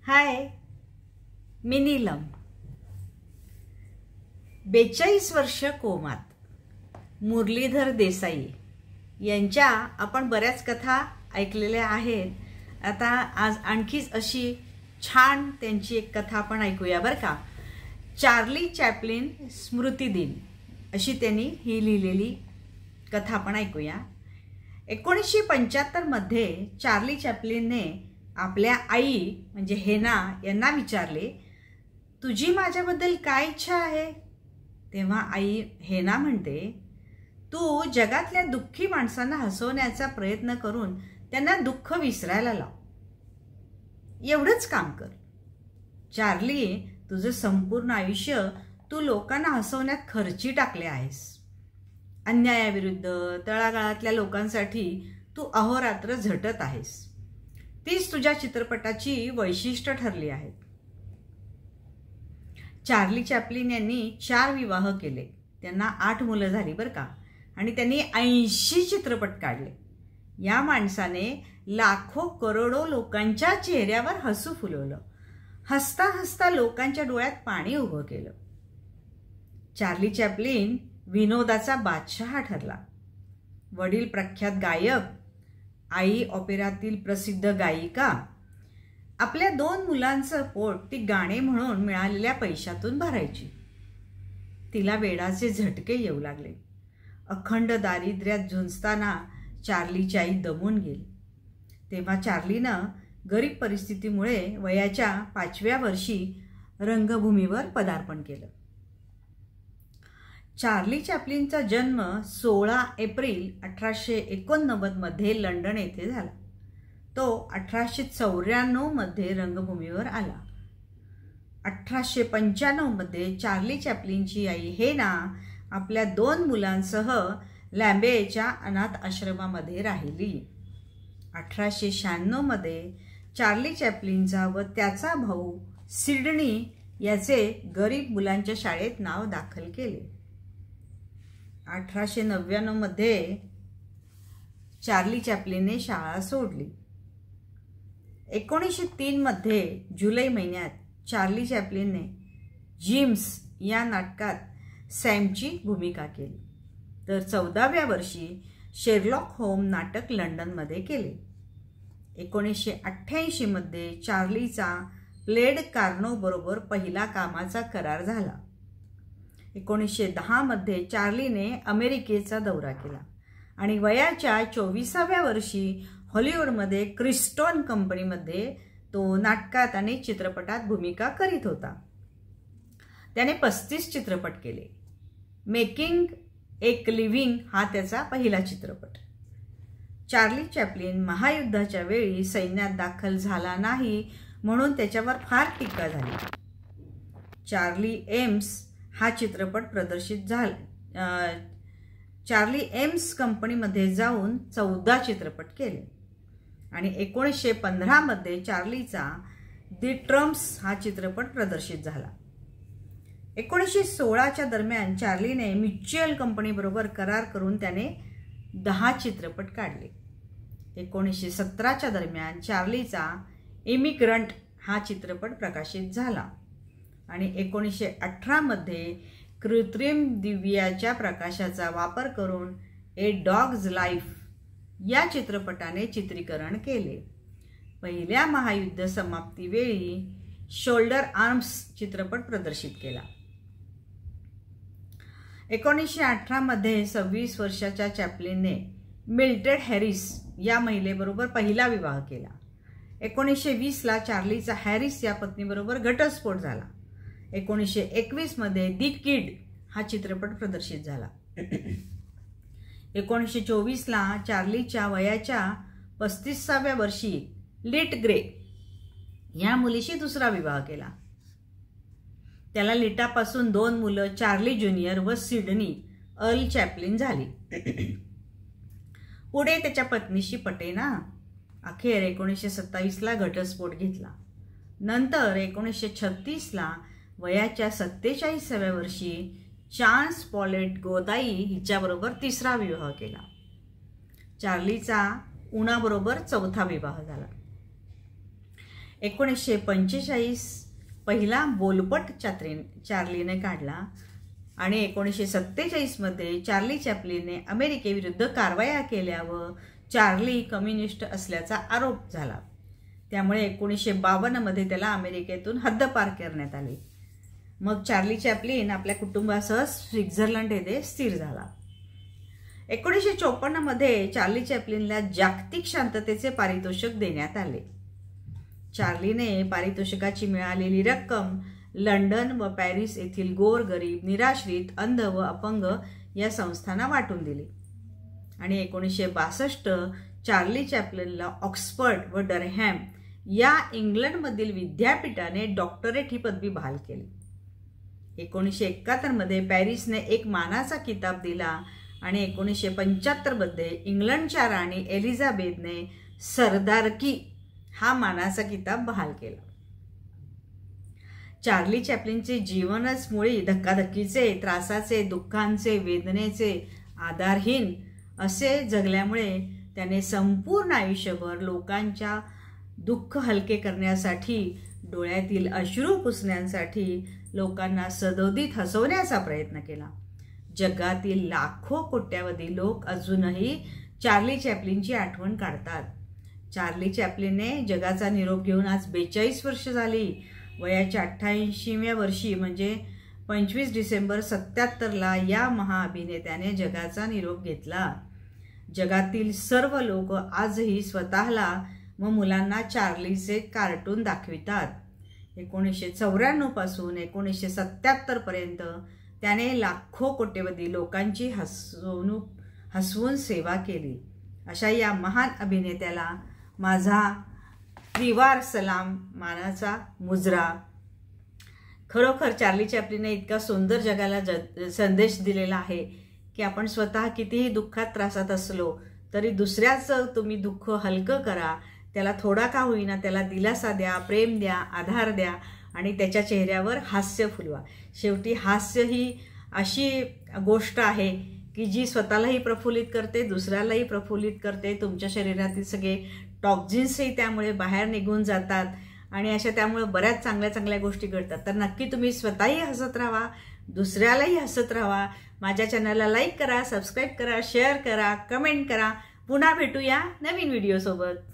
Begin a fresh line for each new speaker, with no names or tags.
हाय, मी नीलम. 42 वर्ष कोमात मुरलीधर देसाई यांच्या आपण बऱ्याच कथा ऐकलेल्या आहेत. आता आज आणखीच अशी छान त्यांची एक कथा आपण ऐकूया बरं का. चार्ली चॅप्लिन स्मृती दिन अशी त्यांनी ही लिहिलेली कथा आपण ऐकूया. 1975 मध्ये चार्ली चॅप्लिनने आपल्या आई म्हणजे हेना यांना विचारले, तुझी माझ्याबद्दल काय इच्छा आहे? तेव्हा आई हेना म्हणते, तू जगातल्या दुःखी माणसांना हसवण्याचा प्रयत्न करून त्यांना दुःख विसरायला लाव. एवढंच काम कर. चार्ली, तुझं संपूर्ण आयुष्य तू लोकांना हसवण्यात खर्ची टाकले आहेस. अन्यायाविरुद्ध तळागाळातल्या लोकांसाठी तू अहोरात्र झटत आहेस. तीच तुझ्या चित्रपटाची वैशिष्ट्य ठरली आहेत. चार्ली चॅप्लिन यांनी 4 विवाह केले. त्यांना 8 मुलं झाली बरं का. आणि त्यांनी 80 चित्रपट काढले. या माणसाने लाखो करोडो लोकांच्या चेहऱ्यावर हसू फुलवलं. हसता हसता लोकांच्या डोळ्यात पाणी उभं केलं. चार्ली चॅप्लिन विनोदाचा बादशहा ठरला. वडील प्रख्यात गायक, आई ऑपेरातील प्रसिद्ध गायिका. आपल्या 2 मुलांचं पोट ती गाणे म्हणून मिळालेल्या पैशातून भरायची. तिला वेडाचे झटके येऊ लागले. अखंड दारिद्र्यात झुंजताना चार्लीची आई दमून गेली. तेव्हा चार्लीनं गरीब परिस्थितीमुळे वयाच्या 5व्या वर्षी रंगभूमीवर पदार्पण केलं. चार्ली चॅप्लिनचा जन्म 16 एप्रिल 1889 मध्ये लंडन येथे झाला. तो 1894 मध्ये रंगभूमीवर आला. 1895 मध्ये चार्ली चॅप्लिनची आई हेना आपल्या 2 मुलांसह लॅम्बेच्या अनाथ आश्रमामध्ये राहिली. 1896 मध्ये चार्ली चॅप्लिनचा व त्याचा भाऊ सिडनी याचे गरीब मुलांच्या शाळेत नाव दाखल केले. 1899 मध्ये चार्ली चॅप्लिनने शाळा सोडली. 1903 मध्ये जुलै महिन्यात चार्ली चॅप्लिनने जिम्स या नाटकात सॅमची भूमिका केली. तर 14व्या वर्षी शेरलॉक होम नाटक लंडनमध्ये केले. 1988 मध्ये चार्लीचा प्लेड कार्नो बरोबर पहिला कामाचा करार झाला. 1910 मध्ये चार्लीने अमेरिकेचा दौरा केला आणि वयाच्या 24व्या वर्षी हॉलिवूडमध्ये क्रिस्टोन कंपनीमध्ये तो नाटकात आणि चित्रपटात भूमिका करीत होता. त्याने 35 चित्रपट केले. मेकिंग एक लिव्हिंग हा त्याचा पहिला चित्रपट. चार्ली चॅप्लिन महायुद्धाच्या वेळी सैन्यात दाखल झाला नाही म्हणून त्याच्यावर फार टीका झाली. चार्ली एम्स हा चित्रपट प्रदर्शित झाला. चार्ली एम्स कंपनीमध्ये जाऊन 14 चित्रपट केले आणि 1915 मध्ये चार्लीचा दी ट्रम्प्स हा चित्रपट प्रदर्शित झाला. 1916च्या दरम्यान चार्लीने म्युच्युअल कंपनीबरोबर करार करून त्याने 10 चित्रपट काढले. 1917च्या दरम्यान चार्लीचा इमिग्रंट हा चित्रपट प्रकाशित झाला आणि 1918 मध्ये कृत्रिम दिव्याच्या प्रकाशाचा वापर करून ए डॉग्स लाईफ या चित्रपटाने चित्रीकरण केले. पहिल्या महायुद्ध समाप्तीवेळी शोल्डर आर्म्स चित्रपट प्रदर्शित केला. 1918 मध्ये 26 वर्षाच्या चॅप्लिनने मिल्ड्रेड हॅरिस या महिलेबरोबर पहिला विवाह केला. 1920 ला चार्लीचा हॅरिस या पत्नीबरोबर घटस्फोट झाला. 1921 मध्ये दी किड हा चित्रपट प्रदर्शित झाला. 1924 ला चार्लीच्या वयाच्या 35व्या वर्षी लिट ग्रे या मुलीशी दुसरा विवाह केला. त्याला लिटापासून 2 मुलं चार्ली ज्युनियर व सिडनी अर्ल चॅप्लिन झाली. पुढे त्याच्या पत्नीशी पटेना. अखेर 1927 ला घटस्फोट घेतला. नंतर 1936 ला वयाच्या 47व्या वर्षी चार्ल्स पॉलेट गोदाई हिच्याबरोबर तिसरा विवाह केला. चार्लीचा उनाबरोबर 4था विवाह झाला. 1945 पहिला बोलपट चार्लीने काढला आणि 1947 मध्ये चार्ली चॅप्लिनने अमेरिकेविरुद्ध कारवाया केल्या व चार्ली कम्युनिस्ट असल्याचा आरोप झाला। त्यामुळे 1952 मध्ये त्याला अमेरिकेतून हद्दपार करण्यात आले। मग चार्ली चॅप्लिन आपल्या कुटुंबासह स्वित्झर्लंड येथे स्थिर झाला। 1954 मध्ये चार्ली चॅप्लिनला जागतिक शांततेचे पारितोषिक देण्यात आले। चार्लीने पारितोषिकाची मिळालेली रक्कम लंडन व पॅरिस येथील गोरगरीब, निराश्रित, अंध व अपंग या संस्थांना वाटून दिली आणि 1962 चार्ली चॅप्लिनला ऑक्सफर्ड व डरहॅम या इंग्लंडमधील विद्यापीठाने डॉक्टरेट ही पदवी बहाल केली। 1971 मध्ये पॅरिसने एक मानाचा किताब दिला आणि 1975 मध्ये इंग्लंडच्या राणी एलिझाबेथने सरदारकी हा मानाचा किताब बहाल केला। चार्ली चॅप्लिनचे जीवनच मुळी धक्काधक्कीचे, त्रासाचे, दुःखांचे, वेदनेचे, आधारहीन असे जगल्यामुळे त्याने संपूर्ण आयुष्यभर लोकांच्या दुःख हलके करण्यासाठी, डोळ्यातील अश्रू पुसण्यासाठी, लोकांना सदोदित हसवण्याचा प्रयत्न केला। जगातील लाखो कोट्यावधी लोक अजूनही चार्ली चॅप्लिनची आठवण काढतात। चार्ली चॅप्लिनने जगाचा निरोप घेऊन आज 42 वर्ष झाली। वयाच्या 88व्या वर्षी म्हणजे 25 डिसेंबर 77ला या महाअभिनेत्याने जगाचा निरोप घेतला। जगातील सर्व लोक आजही स्वतःला व मुलांना चार्लीचे कार्टून दाखवितात। 1994 पासून 1977 पर्यंत त्याने लाखो कोट्यवधी लोकांची हसवून सेवा केली। अशा या महान अभिनेत्याला माझा त्रिवार सलाम, मानाचा मुजरा। खरोखर चार्ली चॅप्लिनने इतका सुंदर जगाला संदेश दिलेला आहे की आपण स्वतः कितीही दुःखात त्रासात असलो तरी दुसऱ्याचं तुम्ही दुःख हलकं करा, त्याला थोडा का होईना त्याला दिलासा द्या, प्रेम द्या, आधार द्या आणि त्याच्या चेहऱ्यावर हास्य फुलवा। शेवटी हास्य ही अशी गोष्ट आहे की जी स्वतःलाही प्रफुल्लित करते, दुसऱ्यालाही प्रफुल्लित करते। तुमच्या शरीरातील सगळे टॉक्झिन्सही त्यामुळे बाहेर निघून जातात आणि अशा त्यामुळे बऱ्याच चांगल्या चांगल्या गोष्टी घडतात। तर नक्की तुम्ही स्वतःही हसत राहा, दुसऱ्यालाही हसत राहा। माझ्या चॅनलला लाईक करा, सबस्क्राईब करा, शेअर करा, कमेंट करा। पुन्हा भेटूया नवीन व्हिडिओ सोबत।